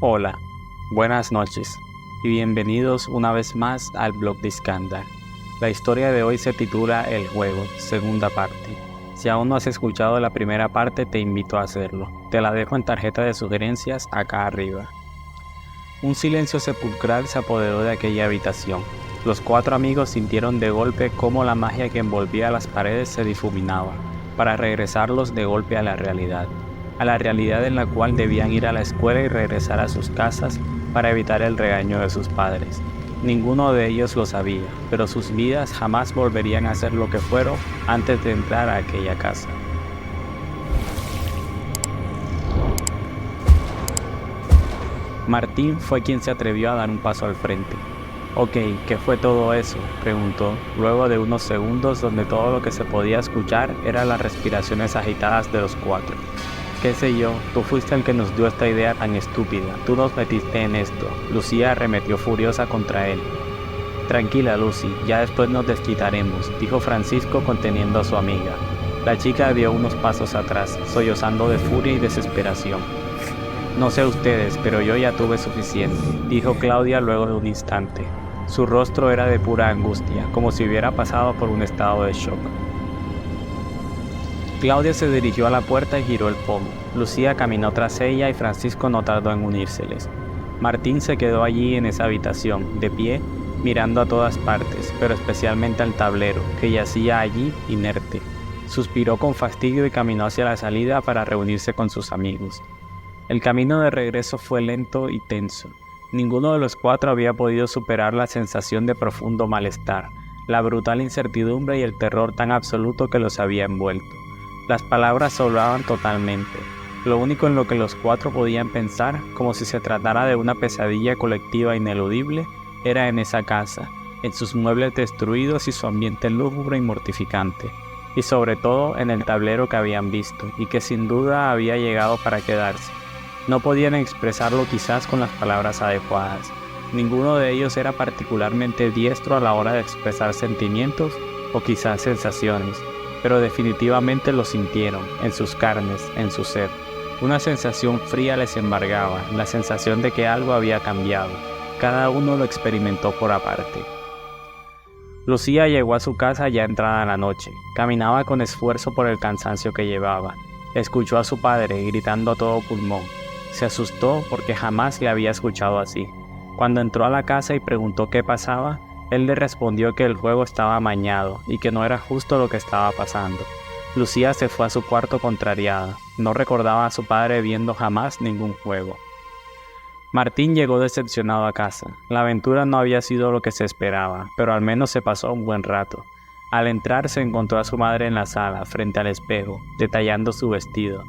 Hola, buenas noches y bienvenidos una vez más al blog de Iskandar. La historia de hoy se titula El Juego, segunda parte. Si aún no has escuchado la primera parte, te invito a hacerlo. Te la dejo en tarjeta de sugerencias acá arriba. Un silencio sepulcral se apoderó de aquella habitación. Los cuatro amigos sintieron de golpe cómo la magia que envolvía las paredes se difuminaba, para regresarlos de golpe a la realidad en la cual debían ir a la escuela y regresar a sus casas para evitar el regaño de sus padres. Ninguno de ellos lo sabía, pero sus vidas jamás volverían a ser lo que fueron antes de entrar a aquella casa. Martín fue quien se atrevió a dar un paso al frente. «Ok, ¿qué fue todo eso?», preguntó, luego de unos segundos donde todo lo que se podía escuchar eran las respiraciones agitadas de los cuatro. «Qué sé yo, tú fuiste el que nos dio esta idea tan estúpida, tú nos metiste en esto», Lucía arremetió furiosa contra él. «Tranquila, Lucy, ya después nos desquitaremos», dijo Francisco conteniendo a su amiga. La chica dio unos pasos atrás, sollozando de furia y desesperación. «No sé ustedes, pero yo ya tuve suficiente», dijo Claudia luego de un instante. Su rostro era de pura angustia, como si hubiera pasado por un estado de shock. Claudia se dirigió a la puerta y giró el pomo. Lucía caminó tras ella y Francisco no tardó en unírseles. Martín se quedó allí en esa habitación, de pie, mirando a todas partes, pero especialmente al tablero, que yacía allí, inerte. Suspiró con fastidio y caminó hacia la salida para reunirse con sus amigos. El camino de regreso fue lento y tenso. Ninguno de los cuatro había podido superar la sensación de profundo malestar, la brutal incertidumbre y el terror tan absoluto que los había envuelto. Las palabras sobraban totalmente. Lo único en lo que los cuatro podían pensar, como si se tratara de una pesadilla colectiva ineludible, era en esa casa, en sus muebles destruidos y su ambiente lúgubre y mortificante, y sobre todo en el tablero que habían visto, y que sin duda había llegado para quedarse. No podían expresarlo quizás con las palabras adecuadas. Ninguno de ellos era particularmente diestro a la hora de expresar sentimientos o quizás sensaciones, pero definitivamente lo sintieron, en sus carnes, en su ser. Una sensación fría les embargaba, la sensación de que algo había cambiado. Cada uno lo experimentó por aparte. Lucía llegó a su casa ya entrada la noche. Caminaba con esfuerzo por el cansancio que llevaba. Escuchó a su padre gritando a todo pulmón. Se asustó porque jamás le había escuchado así. Cuando entró a la casa y preguntó qué pasaba, él le respondió que el juego estaba amañado y que no era justo lo que estaba pasando. Lucía se fue a su cuarto contrariada. No recordaba a su padre viendo jamás ningún juego. Martín llegó decepcionado a casa. La aventura no había sido lo que se esperaba, pero al menos se pasó un buen rato. Al entrar se encontró a su madre en la sala, frente al espejo, detallando su vestido.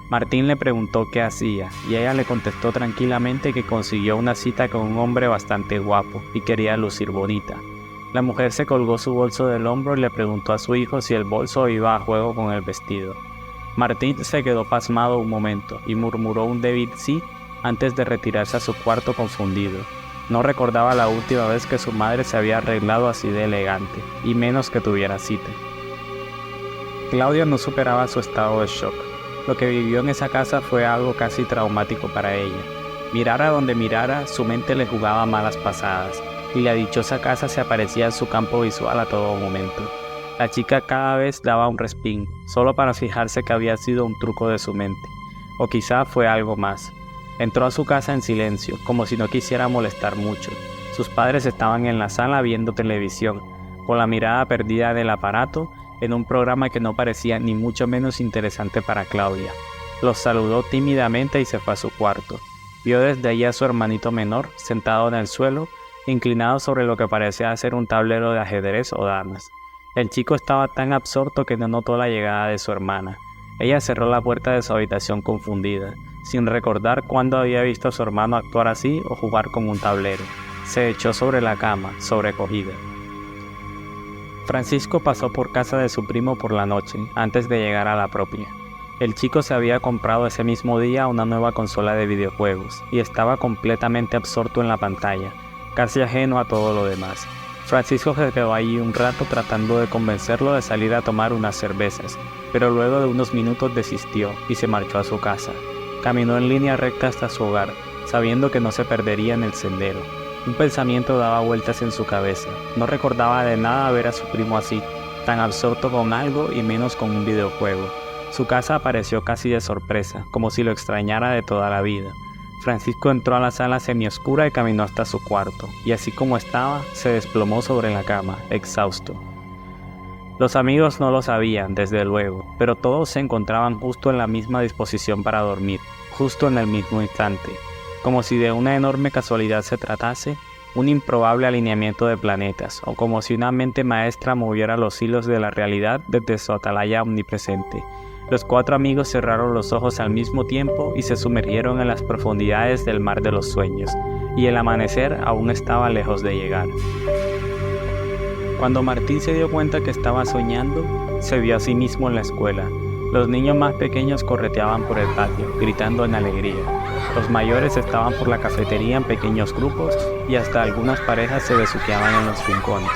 Martín le preguntó qué hacía, y ella le contestó tranquilamente que consiguió una cita con un hombre bastante guapo y quería lucir bonita. La mujer se colgó su bolso del hombro y le preguntó a su hijo si el bolso iba a juego con el vestido. Martín se quedó pasmado un momento y murmuró un débil sí antes de retirarse a su cuarto confundido. No recordaba la última vez que su madre se había arreglado así de elegante, y menos que tuviera cita. Claudia no superaba su estado de shock. Lo que vivió en esa casa fue algo casi traumático para ella. Mirara donde mirara, su mente le jugaba malas pasadas, y la dichosa casa se aparecía en su campo visual a todo momento. La chica cada vez daba un respin, solo para fijarse que había sido un truco de su mente, o quizá fue algo más. Entró a su casa en silencio, como si no quisiera molestar mucho. Sus padres estaban en la sala viendo televisión, con la mirada perdida en el aparato, en un programa que no parecía ni mucho menos interesante para Claudia. Los saludó tímidamente y se fue a su cuarto. Vio desde allí a su hermanito menor, sentado en el suelo, inclinado sobre lo que parecía ser un tablero de ajedrez o damas. El chico estaba tan absorto que no notó la llegada de su hermana. Ella cerró la puerta de su habitación confundida, sin recordar cuándo había visto a su hermano actuar así o jugar con un tablero. Se echó sobre la cama, sobrecogida. Francisco pasó por casa de su primo por la noche, antes de llegar a la propia. El chico se había comprado ese mismo día una nueva consola de videojuegos, y estaba completamente absorto en la pantalla, casi ajeno a todo lo demás. Francisco se quedó allí un rato tratando de convencerlo de salir a tomar unas cervezas, pero luego de unos minutos desistió y se marchó a su casa. Caminó en línea recta hasta su hogar, sabiendo que no se perdería en el sendero. Un pensamiento daba vueltas en su cabeza. No recordaba de nada ver a su primo así, tan absorto con algo y menos con un videojuego. Su casa apareció casi de sorpresa, como si lo extrañara de toda la vida. Francisco entró a la sala semioscura y caminó hasta su cuarto, y así como estaba, se desplomó sobre la cama, exhausto. Los amigos no lo sabían, desde luego, pero todos se encontraban justo en la misma disposición para dormir, justo en el mismo instante. Como si de una enorme casualidad se tratase, un improbable alineamiento de planetas, o como si una mente maestra moviera los hilos de la realidad desde su atalaya omnipresente. Los 4 amigos cerraron los ojos al mismo tiempo y se sumergieron en las profundidades del mar de los sueños, y el amanecer aún estaba lejos de llegar. Cuando Martín se dio cuenta que estaba soñando, se vio a sí mismo en la escuela. Los niños más pequeños correteaban por el patio, gritando en alegría. Los mayores estaban por la cafetería en pequeños grupos y hasta algunas parejas se besuqueaban en los rincones.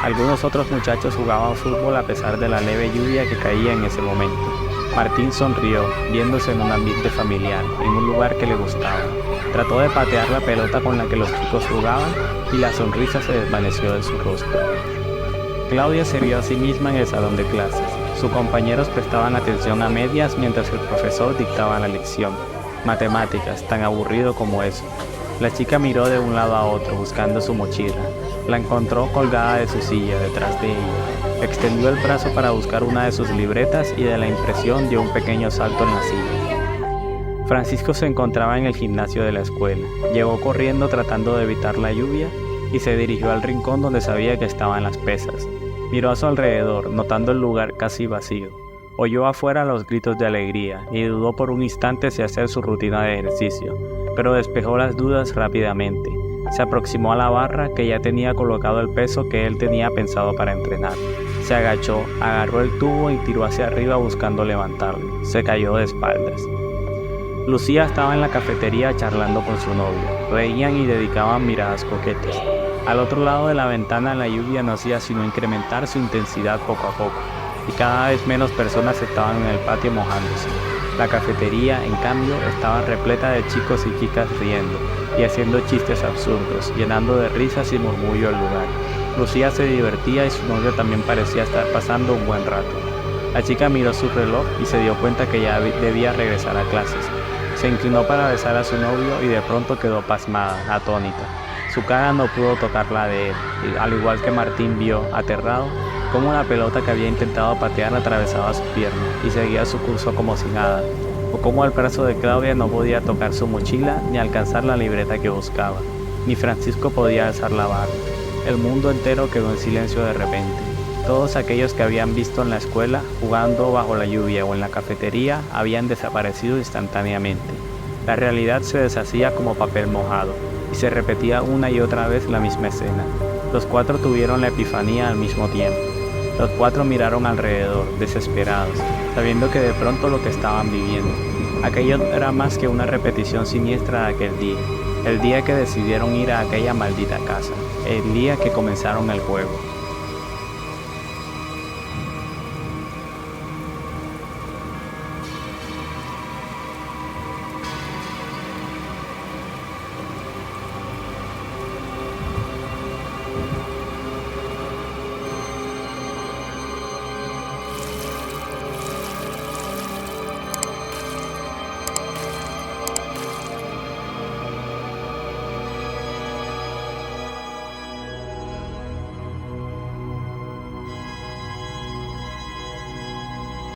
Algunos otros muchachos jugaban fútbol a pesar de la leve lluvia que caía en ese momento. Martín sonrió, viéndose en un ambiente familiar, en un lugar que le gustaba. Trató de patear la pelota con la que los chicos jugaban y la sonrisa se desvaneció de su rostro. Claudia se vio a sí misma en el salón de clases. Sus compañeros prestaban atención a medias mientras el profesor dictaba la lección. Matemáticas, tan aburrido como eso. La chica miró de un lado a otro buscando su mochila. La encontró colgada de su silla detrás de ella. Extendió el brazo para buscar una de sus libretas y de la impresión dio un pequeño salto en la silla. Francisco se encontraba en el gimnasio de la escuela. Llegó corriendo tratando de evitar la lluvia y se dirigió al rincón donde sabía que estaban las pesas. Miró a su alrededor, notando el lugar casi vacío. Oyó afuera los gritos de alegría y dudó por un instante si hacer su rutina de ejercicio, pero despejó las dudas rápidamente. Se aproximó a la barra que ya tenía colocado el peso que él tenía pensado para entrenar. Se agachó, agarró el tubo y tiró hacia arriba buscando levantarlo. Se cayó de espaldas. Lucía estaba en la cafetería charlando con su novio. Reían y dedicaban miradas coquetas. Al otro lado de la ventana la lluvia no hacía sino incrementar su intensidad poco a poco, y cada vez menos personas estaban en el patio mojándose. La cafetería, en cambio, estaba repleta de chicos y chicas riendo y haciendo chistes absurdos, llenando de risas y murmullo el lugar. Lucía se divertía y su novio también parecía estar pasando un buen rato. La chica miró su reloj y se dio cuenta que ya debía regresar a clases. Se inclinó para besar a su novio y de pronto quedó pasmada, atónita. Su cara no pudo tocar la de él, y al igual que Martín vio, aterrado, cómo la pelota que había intentado patear atravesaba su pierna y seguía su curso como si nada, o cómo el brazo de Claudia no podía tocar su mochila ni alcanzar la libreta que buscaba, ni Francisco podía alzar la barra. El mundo entero quedó en silencio de repente. Todos aquellos que habían visto en la escuela, jugando bajo la lluvia o en la cafetería, habían desaparecido instantáneamente. La realidad se deshacía como papel mojado, y se repetía una y otra vez la misma escena. Los 4 tuvieron la epifanía al mismo tiempo. Los 4 miraron alrededor, desesperados, sabiendo que de pronto lo que estaban viviendo. Aquello era más que una repetición siniestra de aquel día, el día que decidieron ir a aquella maldita casa, el día que comenzaron el juego.